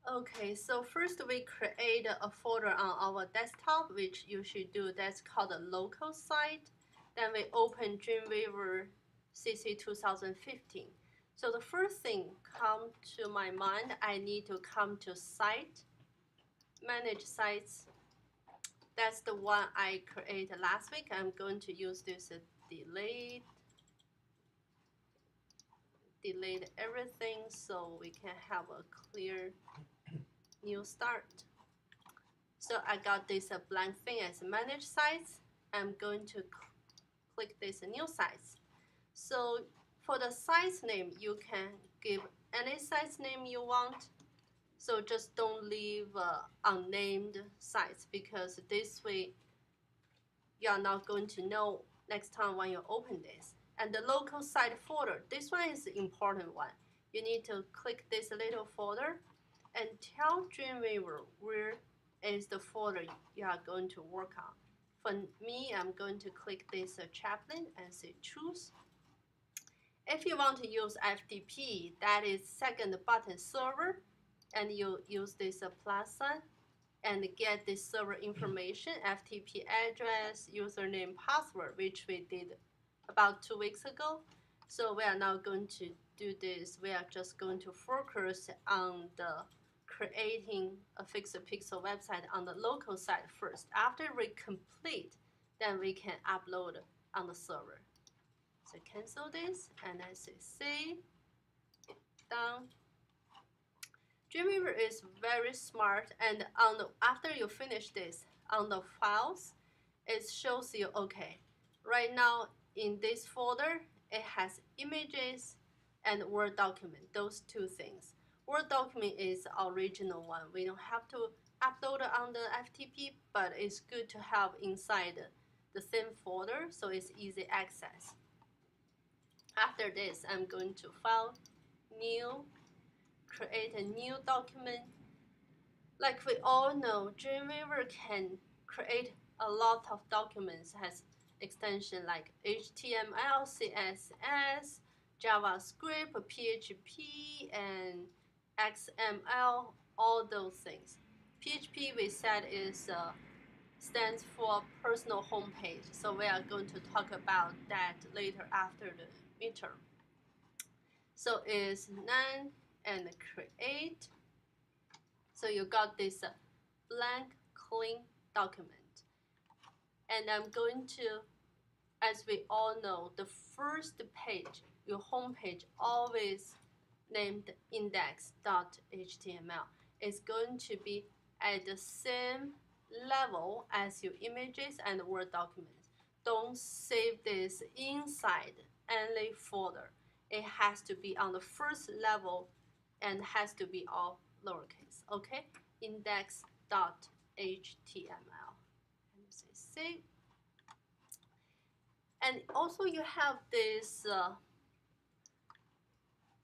Okay, so first we create a folder on our desktop, which you should do. That's called a local site. Then we open Dreamweaver CC 2015. So the first thing come to my mind, I need to come to site, manage sites. That's the one I created last week. I'm going to use this delete everything so we can have a clear new start. So I got this blank thing as manage sites. I'm going to click this new sites. So for the site name, you can give any site name you want. So just don't leave unnamed sites, because this way you are not going to know next time when you open this. And the local site folder, this one is the important one. You need to click this little folder and tell Dreamweaver where is the folder you are going to work on. For me, I'm going to click this chapline and say choose. If you want to use FTP, that is second button server, and you use this plus sign and get this server information, FTP address, username, password, which we did about 2 weeks ago. So we are now going to do this. We are just going to focus on the creating a fixed pixel website on the local site first. After we complete, then we can upload on the server. So cancel this and I say save, done. Dreamweaver is very smart, and after you finish this, on the files, it shows you, okay, right now in this folder, it has images and Word document, those two things. Word document is the original one. We don't have to upload it on the FTP, but it's good to have inside the same folder, so it's easy access. After this, I'm going to File, New, create a new document. Like we all know, Dreamweaver can create a lot of documents, has extension like HTML, CSS, JavaScript, PHP, and XML, all those things. PHP we said is stands for personal homepage, so we are going to talk about that later after the midterm. So is none and create. So you got this blank, clean document. And I'm going to, as we all know, the first page, your home page, always named index.html, is going to be at the same level as your images and Word documents. Don't save this inside any folder. It has to be on the first level and has to be all lowercase, okay? Index.html. And say save. And also you have this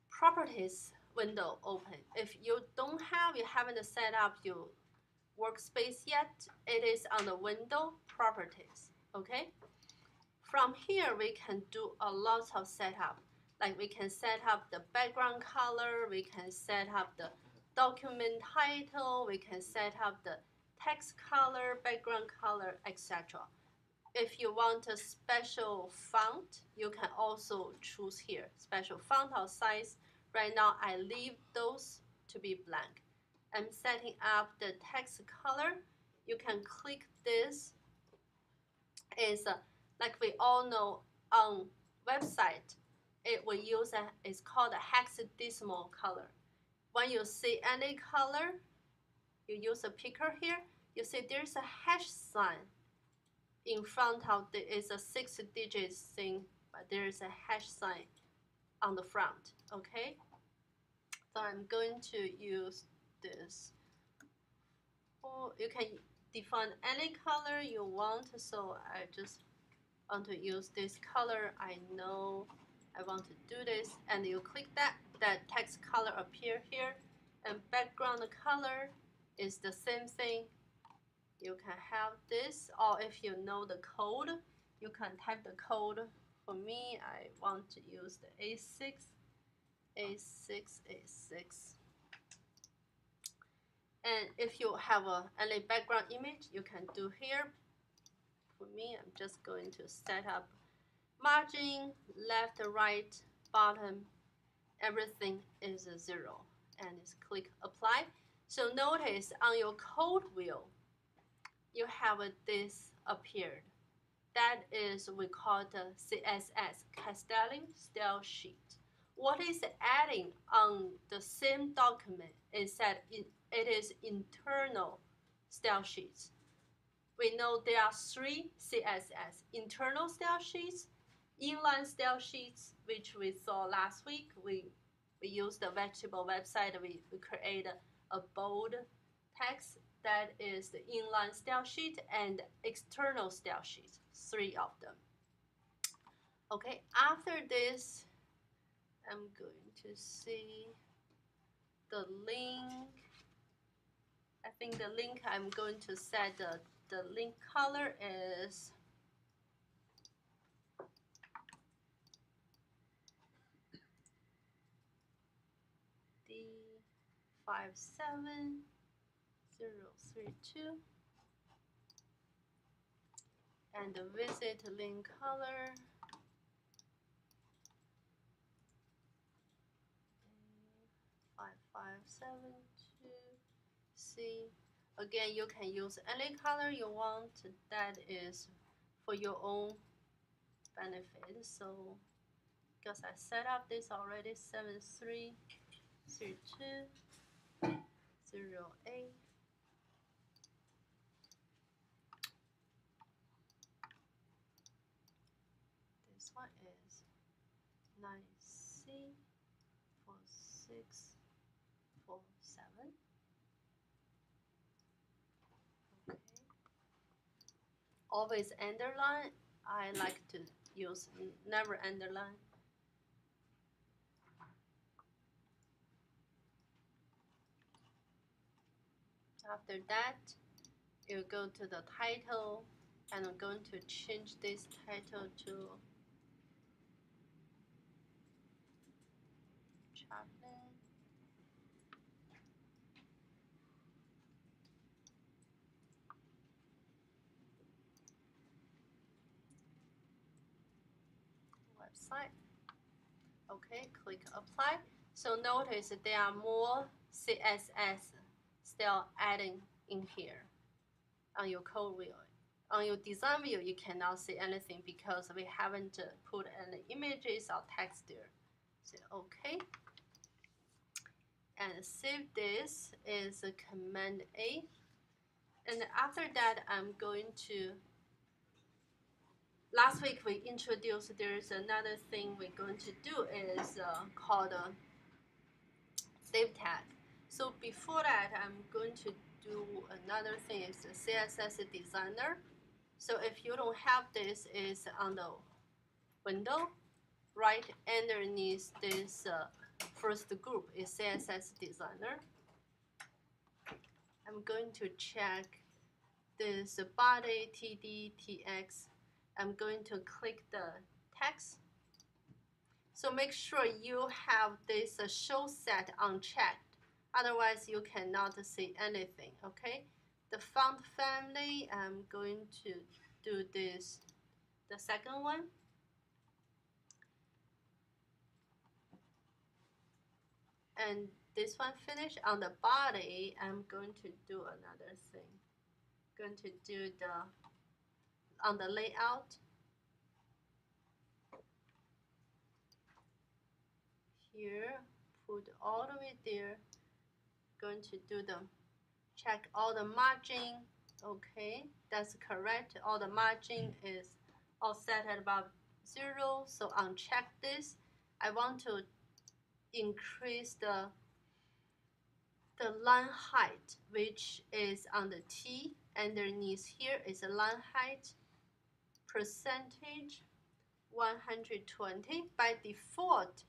properties window open. If you don't have, you haven't set up your workspace yet, it is on the window properties, okay? From here, we can do a lot of setup. Like we can set up the background color, we can set up the document title, we can set up the text color, background color, etc. If you want a special font, you can also choose here, special font or size. Right now, I leave those to be blank. I'm setting up the text color. You can click this. Is like we all know on website, it will use it's called a hexadecimal color. When you see any color, you use a picker here. You see there's a hash sign in front of it's a 6-digit thing, but there is a hash sign on the front. Okay, so I'm going to use this. Or you can define any color you want. So I just want to use this color. I know I want to do this, and you click that text color appear here, and background color is the same thing. You can have this, or if you know the code, you can type the code. For me, I want to use the A6. And if you have any background image, you can do here. For me, I'm just going to set up margin, left, right, bottom, everything is 0, and just click apply. So notice on your code wheel, you have this appeared. That is, we call the CSS, Castelling Style Sheet. What is adding on the same document is that it is internal style sheets. We know there are 3 CSS, internal style sheets, inline style sheets, which we saw last week. We used the vegetable website, we create a bold text. That is the inline style sheet, and external style sheets, 3 of them. Okay, after this, I'm going to see the link. I think the link I'm going to set the link color is D57032, and the visit link color D5572C. Again, you can use any color you want. That is for your own benefit. So because I set up this already, 733208. This one is 9C4647. Okay. Always underline. I like to use never underline. After that, you go to the title, and I'm going to change this title to chapline. Website. Okay, click apply. So notice there are more CSS still adding in here on your code wheel. On your design view, you cannot see anything because we haven't put any images or text there. So okay, and save this is Command A. And after that, I'm going to. Last week we introduced there's another thing we're going to do is called a save tag. So before that, I'm going to do another thing is the CSS designer. So if you don't have this, is on the window, right underneath this first group is CSS designer. I'm going to check this body TD/TX. I'm going to click the text. So make sure you have this show set unchecked. Otherwise, you cannot see anything, okay? The font family, I'm going to do this, the second one. And this one finished. On the body, I'm going to do another thing. Going to do on the layout. Here, put all the way there. Going to do check all the margin. Okay, that's correct. All the margin is all set at about 0. So uncheck this. I want to increase the line height, which is on the T. Underneath here is a line height percentage 120. By default,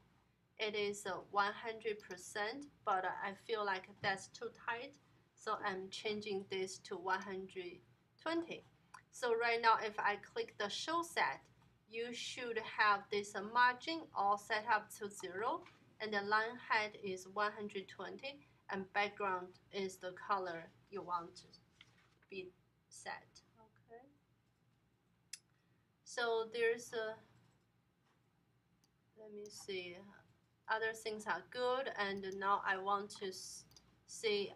it is 100%, but I feel like that's too tight, so I'm changing this to 120. So right now, if I click the show set, you should have this margin all set up to 0. and the line height is 120, and background is the color you want to be set. Okay. So there's a, let me see, other things are good, and now I want to see,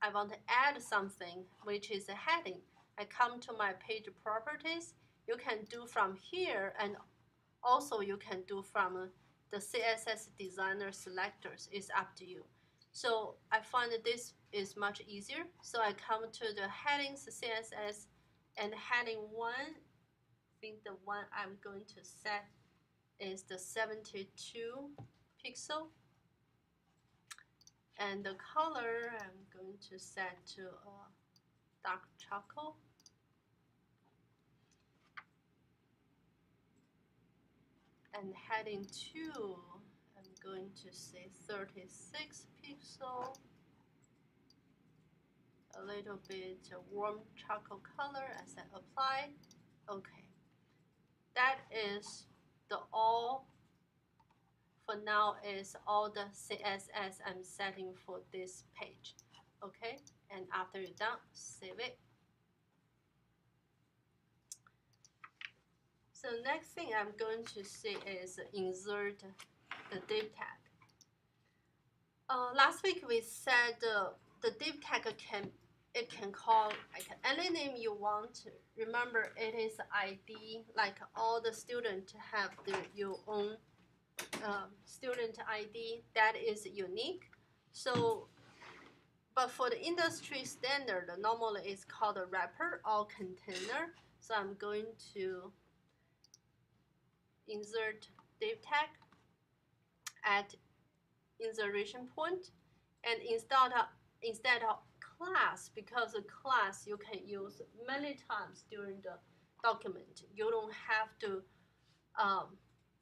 I want to add something, which is a heading. I come to my page properties. You can do from here, and also you can do from the CSS designer selectors. It's up to you. So I find that this is much easier. So I come to the headings CSS, and heading 1, I think the one I'm going to set is the 72 pixel. And the color I'm going to set to dark charcoal. And heading 2, I'm going to say 36 pixel. A little bit warm charcoal color as I apply. Okay, that is the all. For now is all the CSS I'm setting for this page. Okay, and after you're done, save it. So next thing I'm going to see is insert the div tag. Last week we said the div tag can call like any name you want. Remember, it is ID, like all the students have your own student ID that is unique. So, but for the industry standard, normally it's called a wrapper or container. So I'm going to insert div tag at insertion point, and instead of class, because a class you can use many times during the document. You don't have to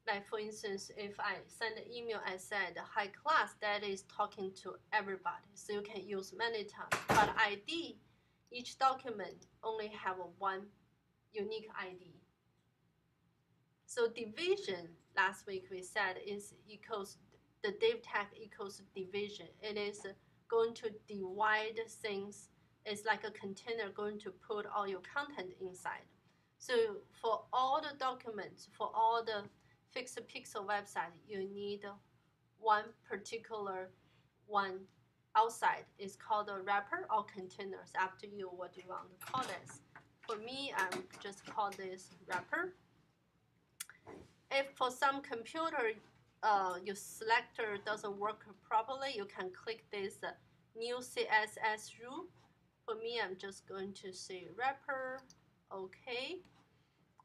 like for instance, if I send an email and said hi class, that is talking to everybody, so you can use many times. But ID, each document only have one unique ID. So division, last week we said, is equals, the div tag equals division. It is going to divide things. It's like a container going to put all your content inside. So for all the documents, for all the fixed pixel website, you need one particular one outside. It's called a wrapper or containers. Up to you what you want to call this. For me, I'm just call this wrapper. If for some computer your selector doesn't work properly, you can click this new CSS rule. For me, I'm just going to say wrapper, okay.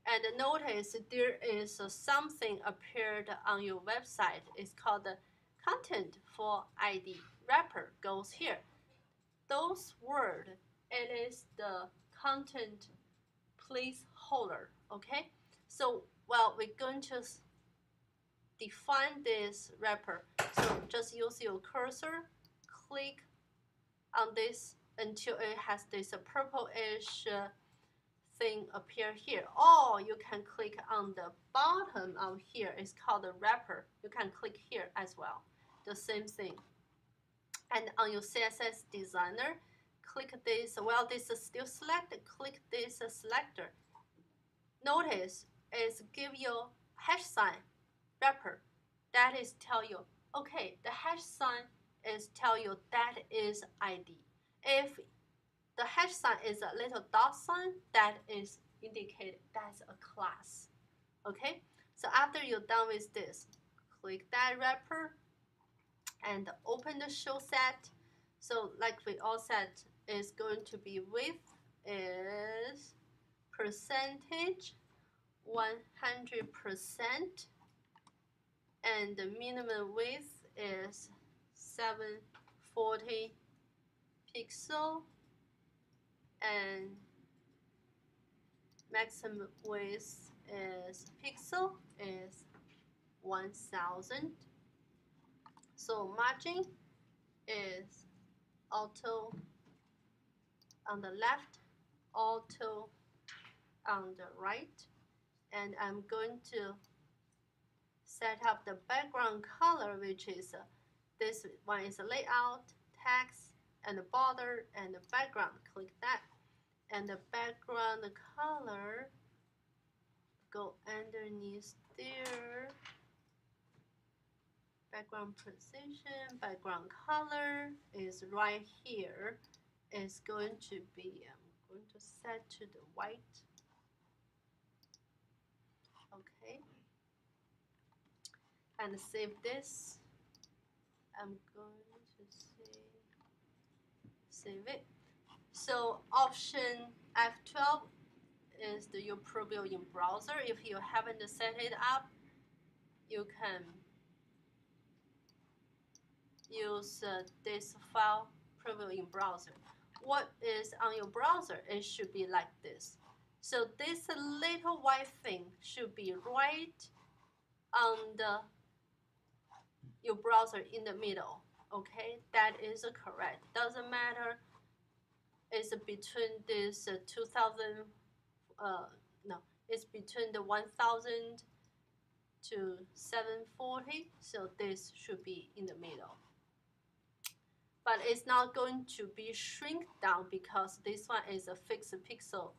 And notice there is something appeared on your website. It's called the content for ID. Wrapper goes here. Those words, it is the content placeholder, okay? So, well, we're going to define this wrapper. So just use your cursor, click on this until it has this purplish thing appear here. Or you can click on the bottom of here. It's called the wrapper. You can click here as well. The same thing. And on your CSS designer, click this. Well, this is still selected. Click this selector. Notice it's give you hash sign wrapper. That is tell you, okay, the hash sign is tell you that is ID. If the hash sign is a little dot sign, that is indicated that's a class. Okay, so after you're done with this, click that wrapper and open the show set. So like we all said, is going to be width is percentage 100%, and the minimum width is 740 pixel, and maximum width is pixel is 1000. So margin is auto on the left, auto on the right, and I'm going to set up the background color, which is this one is a layout, text, and the border, and the background. Click that. And the background color, go underneath there. Background position, background color is right here. It's going to be, I'm going to set to the white. Okay. And save this. I'm going to save it. So option F12 is your preview in browser. If you haven't set it up, you can use this file preview in browser. What is on your browser? It should be like this. So this little white thing should be right on your browser in the middle. Okay, that is correct. Doesn't matter. It's between this 2000. No, it's between the 1000 to 740. So this should be in the middle. But it's not going to be shrink down because this one is a fixed pixel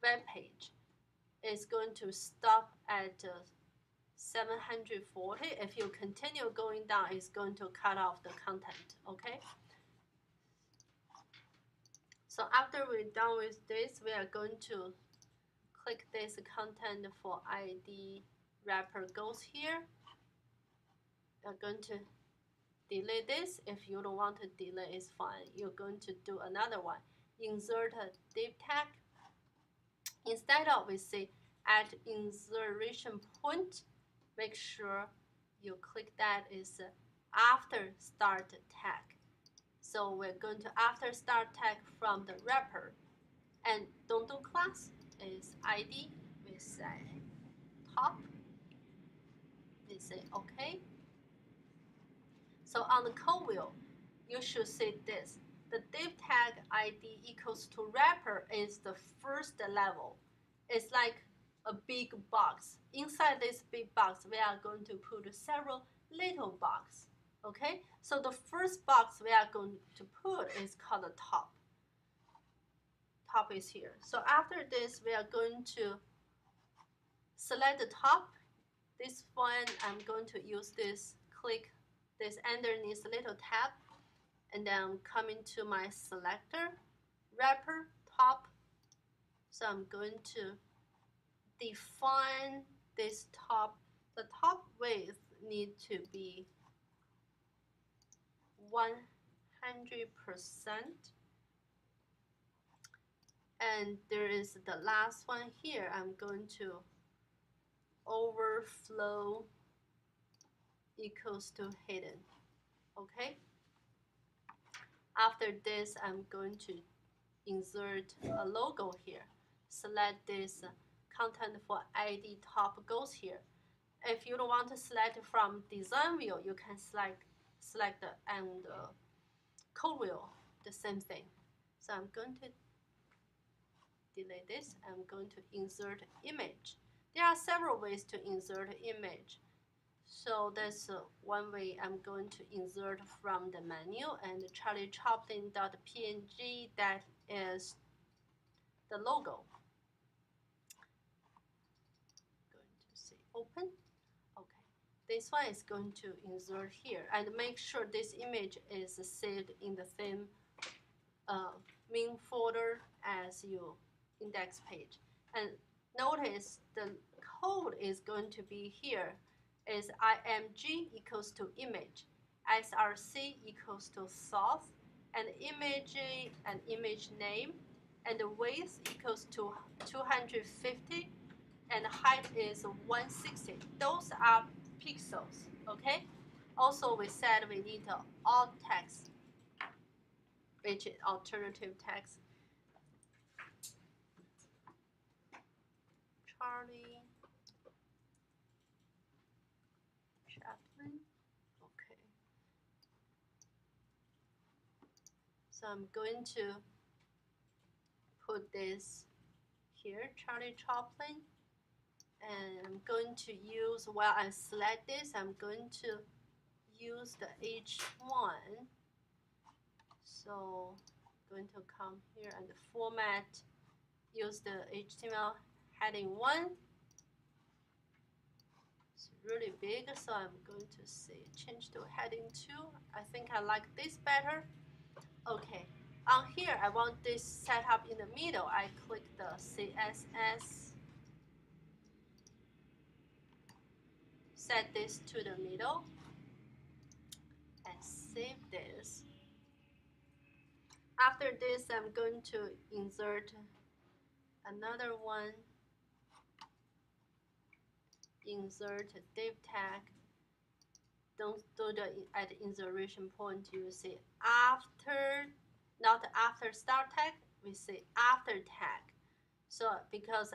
web page. It's going to stop at 740. If you continue going down, it's going to cut off the content, okay? So after we're done with this, we are going to click this content for ID wrapper goes here. You're going to delete this. If you don't want to delete, it's fine. You're going to do another one. Insert a div tag. Instead of we say add insertion point, make sure you click that is after start tag. So we're going to after start tag from the wrapper. And don't do class is ID. We say top. We say OK. So on the code wheel, you should see this. The div tag ID equals to wrapper is the first level. It's like a big box. Inside this big box, we are going to put several little boxes. Okay, so the first box we are going to put is called the top. Top is here. So after this, we are going to select the top. This one, I'm going to use this, click this underneath little tab, and then come into my selector, wrapper, top. So I'm going to define this top. The top width need to be 100%. And there is the last one here. I'm going to overflow equals to hidden. Okay. After this, I'm going to insert a logo here. Select this content for ID top goes here. If you don't want to select from design view, you can select and code wheel, the same thing. So I'm going to delete this. I'm going to insert image. There are several ways to insert image. So that's one way. I'm going to insert from the menu, and charliechaplin.png, that is the logo. Going to say open. Okay, this one is going to insert here, and make sure this image is saved in the same main folder as your index page. And notice the code is going to be here. Is img equals to image, src equals to source, and image name, and the width equals to 250, and height is 160. Those are pixels. Okay. Also, we said we need alt text, which is alternative text. Charlie Chaplin. Okay. So I'm going to put this here, Charlie Chaplin. And I'm going to use, while I select this, I'm going to use the H1. So I'm going to come here and format, use the HTML heading 1. It's really big, so I'm going to say change to heading 2. I think I like this better. Okay, on here I want this set up in the middle. I click the CSS, set this to the middle, and save this. After this, I'm going to insert another one, insert a div tag. Don't do the at insertion point, you say after, not after start tag, we say after tag. So because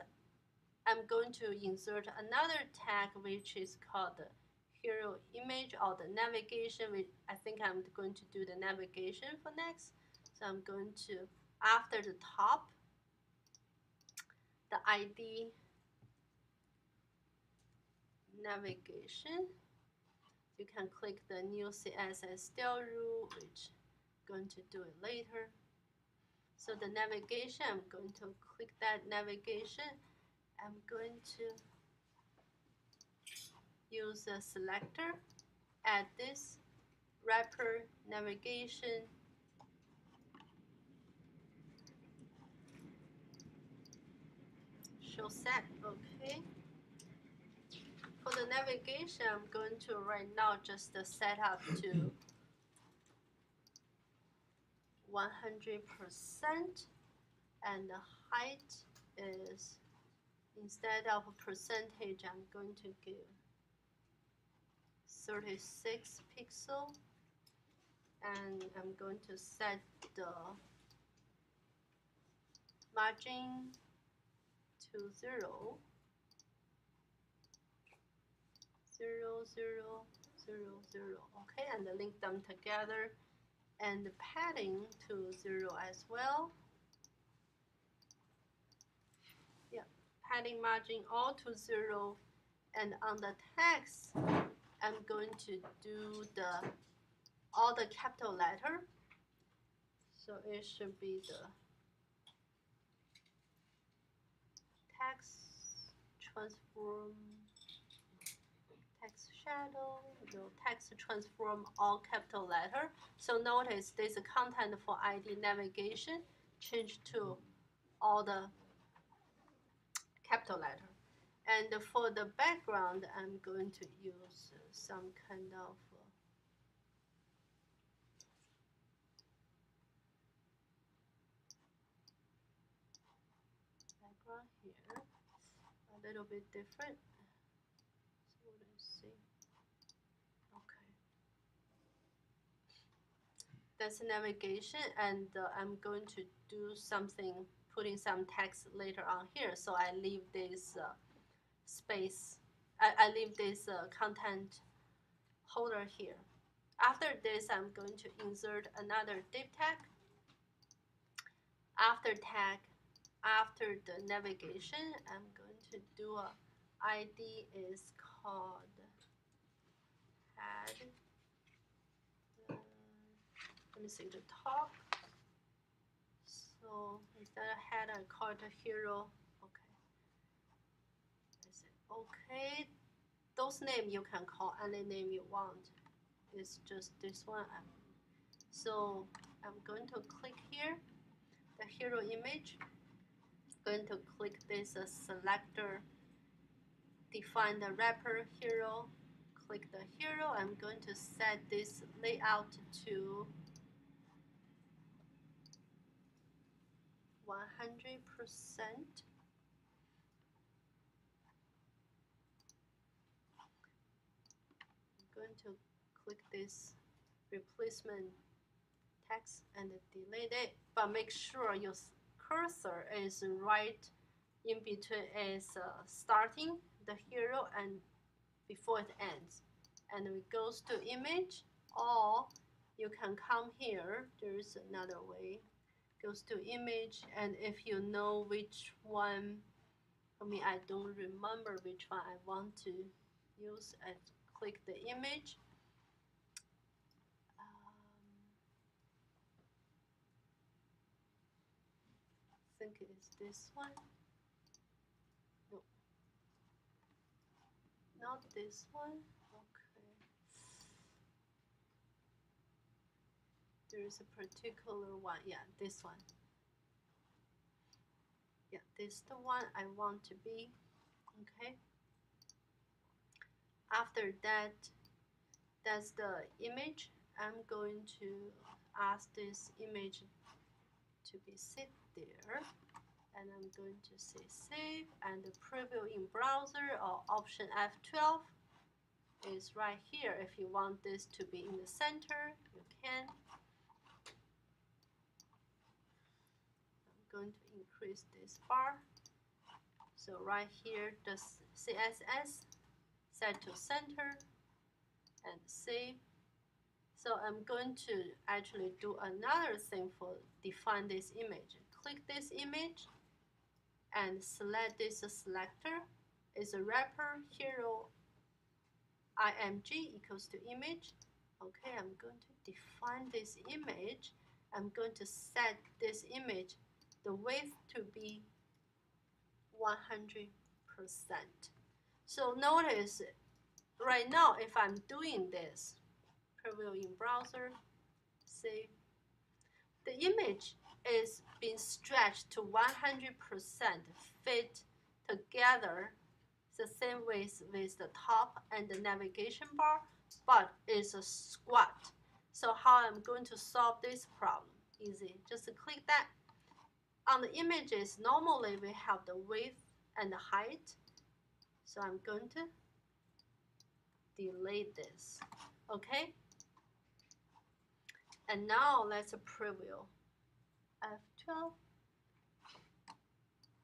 I'm going to insert another tag which is called the hero image or the navigation. I think I'm going to do the navigation for next. So I'm going to, after the top, the ID navigation. You can click the new CSS style rule, which I'm going to do it later. So the navigation, I'm going to click that navigation. I'm going to use a selector, add this wrapper navigation. Show set, okay. For the navigation, I'm going to right now just set up to 100%, and the height is, instead of a percentage, I'm going to give 36 pixel, and I'm going to set the margin to 0, 0, 0, 0, 0, okay, and link them together, and the padding to 0 as well. Yeah, padding margin all to 0, and on the text, I'm going to do all the capital letter. So it should be the text transform, text shadow, no, text transform all capital letter. So notice this content for ID navigation changed to all the capital letter. And for the background, I'm going to use some kind of background here, a little bit different. So let's see. Okay, that's navigation, and I'm going to do something, putting some text later on here. So I leave this space. I leave this content holder here. After this, I'm going to insert another div tag. After tag, after the navigation, I'm going to do a ID is called head. Let me see the top. So instead of head, I call it a hero. Okay. I say okay. Those names you can call any name you want. It's just this one. So I'm going to click here, the hero image. Going to click this selector, define the wrapper hero, click the hero. I'm going to set this layout to 100%. I'm going to click this replacement text and delete it, but make sure your cursor is right in between, is starting the hero and before it ends. And it goes to image, or you can come here, there's another way, goes to image, and if you know which one I mean, I don't remember which one I want to use. I click the image. I think it's this one. No, not this one. Okay. There is a particular one. Yeah, this one. Yeah, this is the one I want to be. Okay. After that, that's the image. I'm going to ask this image to be sit there, and I'm going to say save, and the preview in browser or option F12 is right here. If you want this to be in the center, you can. I'm going to increase this bar. So right here, the CSS set to center and save. So I'm going to actually do another thing for define this image. Click this image and select this selector. It's a wrapper hero img equals to image. Okay, I'm going to define this image. I'm going to set this image, the width to be 100%. So notice right now, if I'm doing this, preview in browser, save, the image is being stretched to 100% fit together the same way with the top and the navigation bar, but it's a squat. So how I'm going to solve this problem? Easy, just click that. On the images, normally we have the width and the height. So I'm going to delete this, okay? And now let's preview. F12.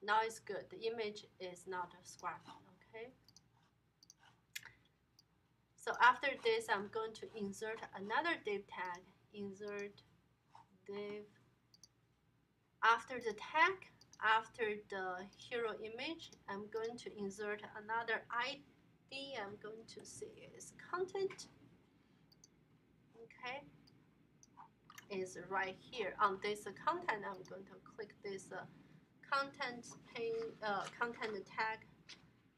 Now it's good. The image is not a square, okay? So after this, I'm going to insert another div tag. Insert div. After the tag, after the hero image, I'm going to insert another ID. I'm going to say is content. Okay, is right here on this content. I'm going to click this content tag.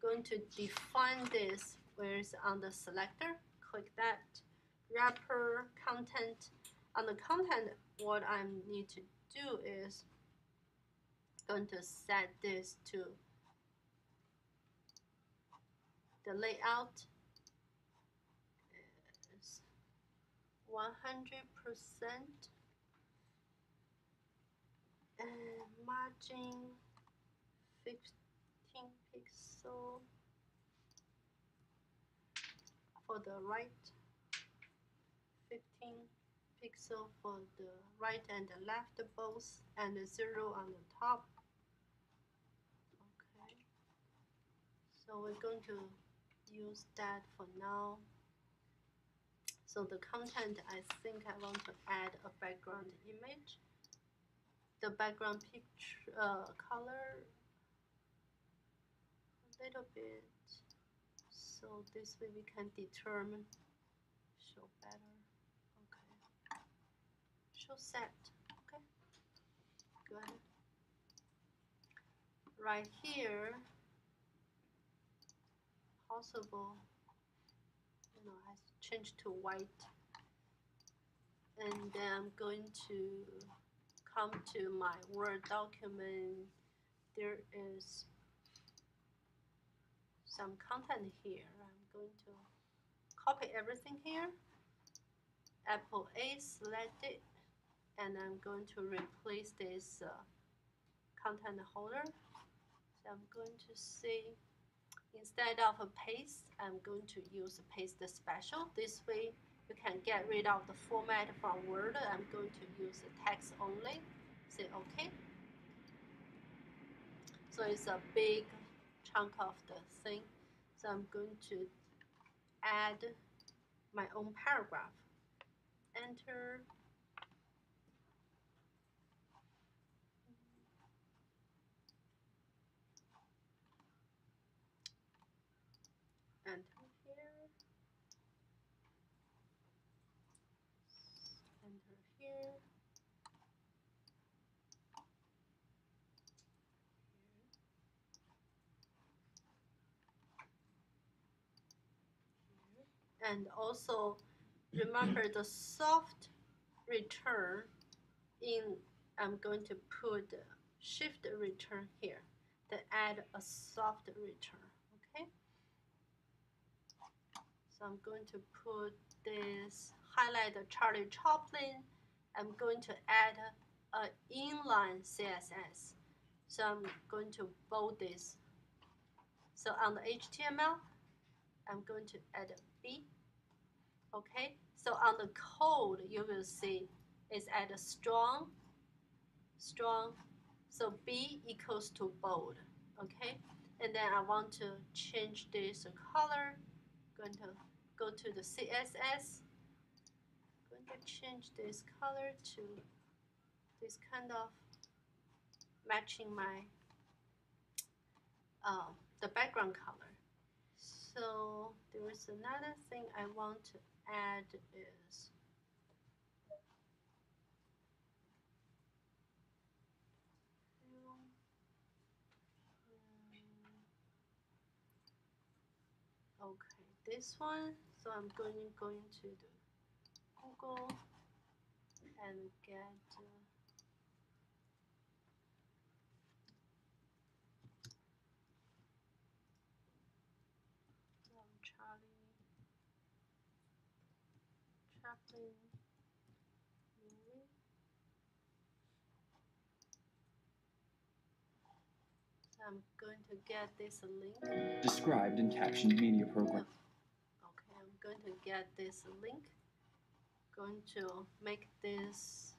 Going to define this where it's on the selector. Click that wrapper content. On the content, what I need to do is going to set this to the layout is 100% and margin 15 pixel for the right, 15 pixel for the right and the left both, and 0 on the top. Okay, so we're going to use that for now. So the content, I think I want to add a background image. The background picture color a little bit, so this way we can determine show better. Okay, show set. Okay, good. Right here, possible, I change to white, and then I'm going to come to my Word document. There is some content here. I'm going to copy everything here. Apple A, select it, and I'm going to replace this content holder. So I'm going to say, instead of a paste, I'm going to use a paste special. This way you can get rid of the format from Word. I'm going to use the text only. Say OK. So it's a big chunk of the thing. So I'm going to add my own paragraph. Enter. And also remember the soft return in, I'm going to put shift return here to add a soft return, okay? So I'm going to put this, highlight the Charlie Chaplin. I'm going to add an inline CSS. So I'm going to bold this. So on the HTML, I'm going to add a B. Okay, so on the code, you will see it's at a strong. So B equals to bold. Okay, and then I want to change this color. Going to go to the CSS. Going to change this color to this kind of matching my the background color. So there is another thing I want to add is okay, this one. So I'm going to the Google and get Charlie Chaplin movie. So I'm going to get this link. Described in captioned media program. Okay, I'm going to get this link. Going to make this,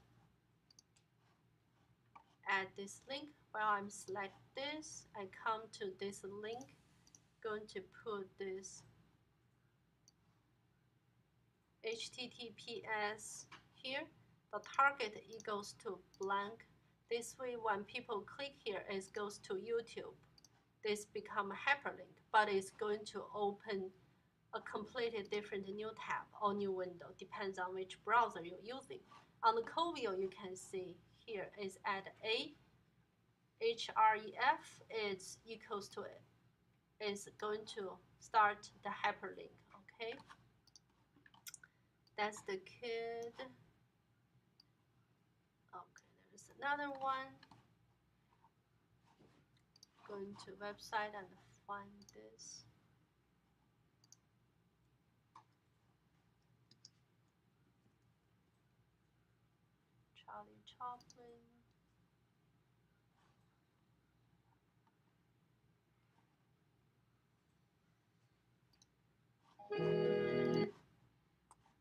add this link. While I'm select this, I come to this link. Going to put this HTTPS here. The target equals to blank. This way, when people click here, it goes to YouTube. This become a hyperlink, but it's going to open a completely different new tab or new window, depends on which browser you're using. On the code view, you can see here is at a href is equals to it. Is going to start the hyperlink, okay? That's the kid. Okay, there's another one. Going to website and find this. Charlie Chaplin.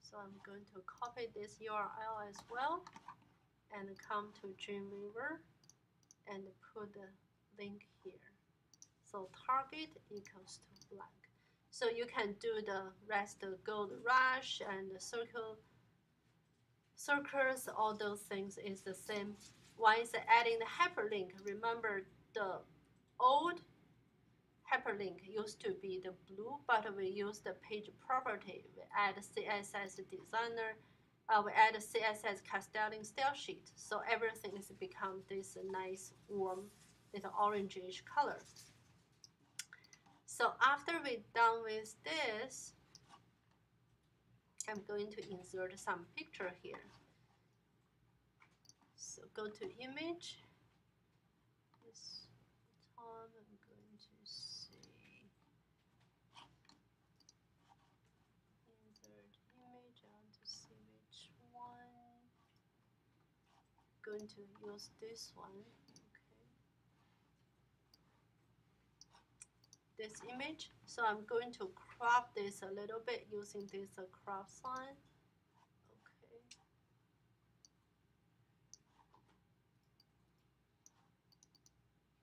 So I'm going to copy this URL as well and come to Dreamweaver and put the link here. So target equals to blank. So you can do the rest, the gold rush and the circles, all those things is the same. One is adding the hyperlink. Remember the old hyperlink used to be the blue, but we use the page property. We add CSS designer, we add CSS styling style sheet. So everything is become this nice warm little orangish color. So after we're done with this, I'm going to insert some picture here. So go to image. This time I'm going to see insert image. I want to see which one. Going to use this one. This image. So I'm going to crop this a little bit using this crop sign. Okay.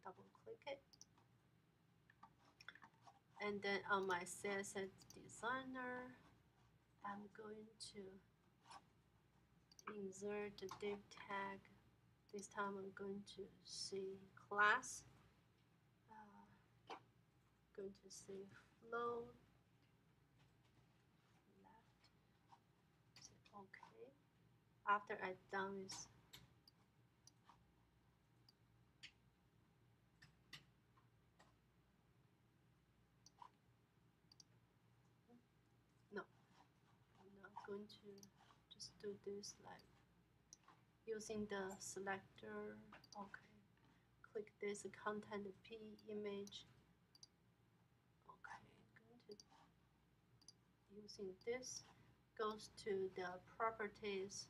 Double click it. And then on my CSS designer, I'm going to insert the div tag. This time I'm going to see class. Going to say flow left. Okay. After I'm done with no. going to just do this like using the selector. Okay, click this content P image. Okay, going to using this, goes to the properties.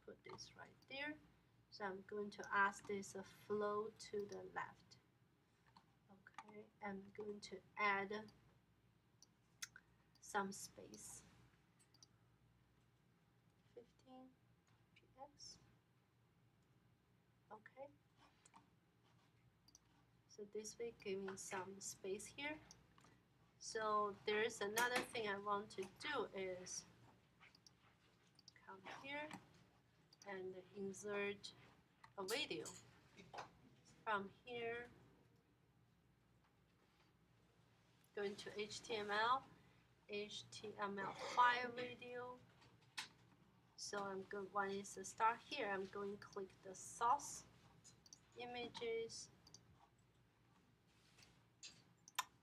Put this right there. So I'm going to ask this flow to the left. Okay, I'm going to add some space. 15 px. Okay. So this way, giving some space here. So there's another thing I want to do is come here and insert a video. From here, going to HTML, HTML5 video. So I'm going, when it's the start here, I'm going to click the source images.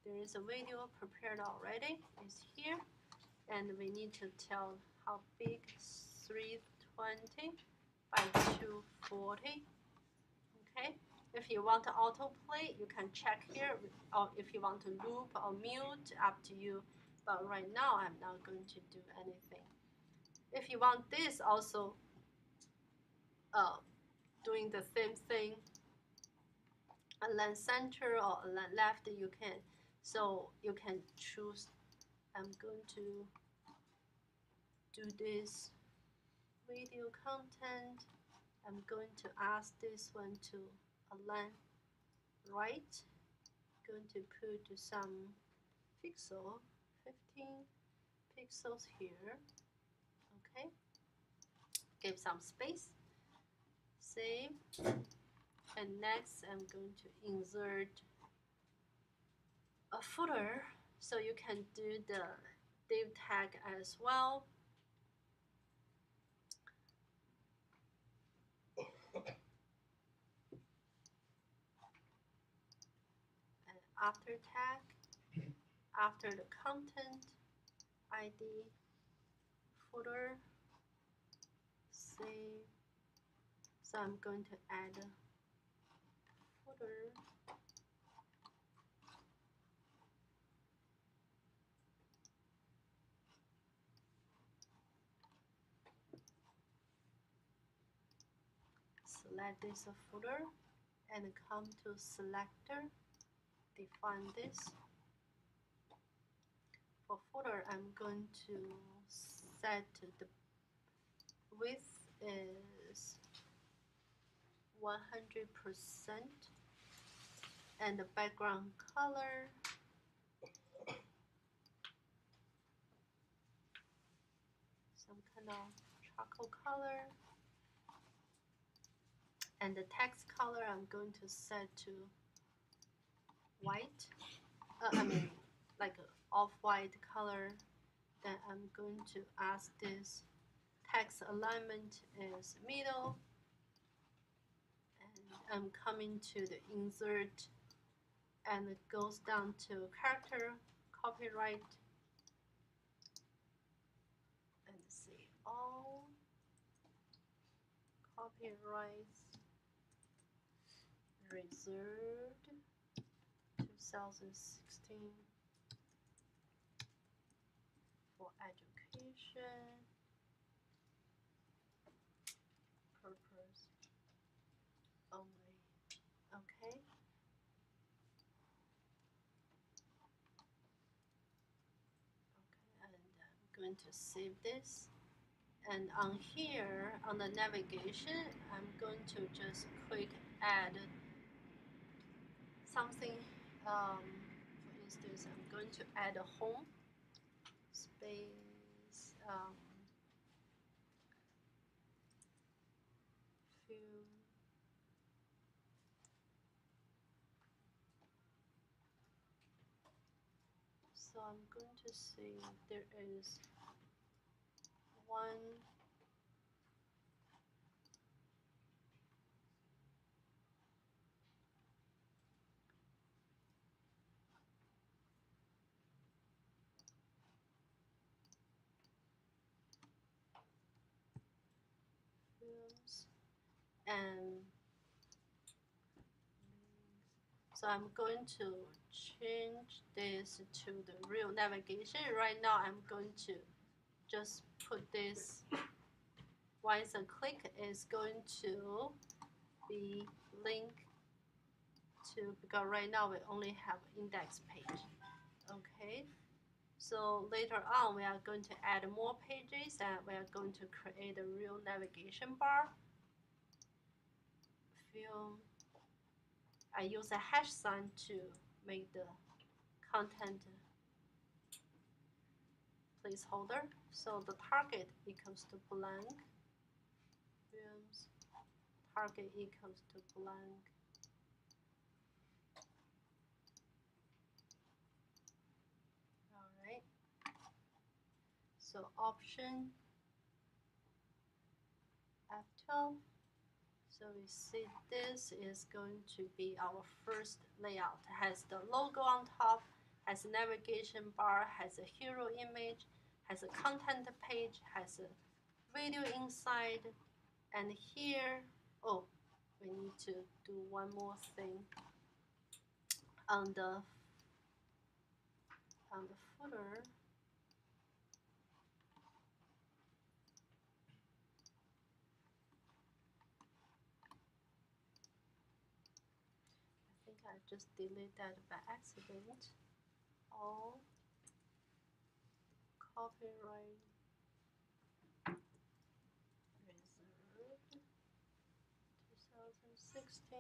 There is a video prepared already. It's here. And we need to tell how big, 320 by 240. Okay. If you want to autoplay, you can check here. Or if you want to loop or mute, up to you. But right now, I'm not going to do anything. If you want this also doing the same thing, align center or align left, you can. So you can choose. I'm going to do this video content. I'm going to ask this one to align right. Going to put some pixel, 15 pixels here. Okay. Give some space. Save. And next, I'm going to insert a footer. So you can do the div tag as well. And after tag, after the content, ID, footer, save. So I'm going to add a footer. Select this footer and come to selector, define this. For footer, I'm going to set the width is 100% and the background color some kind of charcoal color, and the text color I'm going to set to white. I mean like off-white color. Then I'm going to ask this text alignment is middle, and I'm coming to the insert, and it goes down to character copyright, and see all copyrights reserved 2016 for education purpose only. Okay. And I'm going to save this. And on here, on the navigation, I'm going to just quick add something. For instance, I'm going to add a home space, few. So I'm going to say there is one and so I'm going to change this to the real navigation. Right now I'm going to just put this once a click is going to be linked to, because right now we only have index page. Okay, so later on we are going to add more pages and we are going to create a real navigation bar. I use a hash sign to make the content placeholder. So the target equals to blank, films target equals to blank. Alright. So option F12. So we see this is going to be our first layout. It has the logo on top, has a navigation bar, has a hero image, has a content page, has a video inside, and here, oh, we need to do one more thing on the footer. I think I just deleted that by accident. All copyright reserved 2016.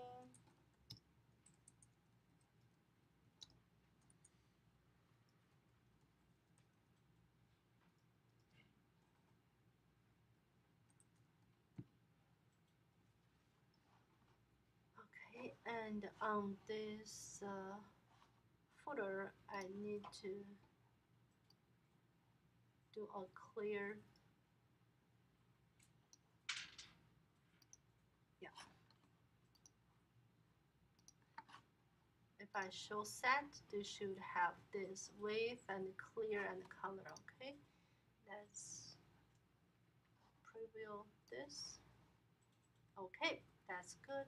Okay, and on this footer, I need to do a clear. Yeah. If I show set, this should have this width and clear and color. Okay, let's preview this. Okay, that's good.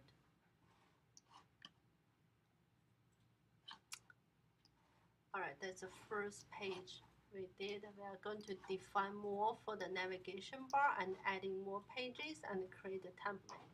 Alright, that's the first page we did. We are going to define more for the navigation bar and adding more pages and create a template.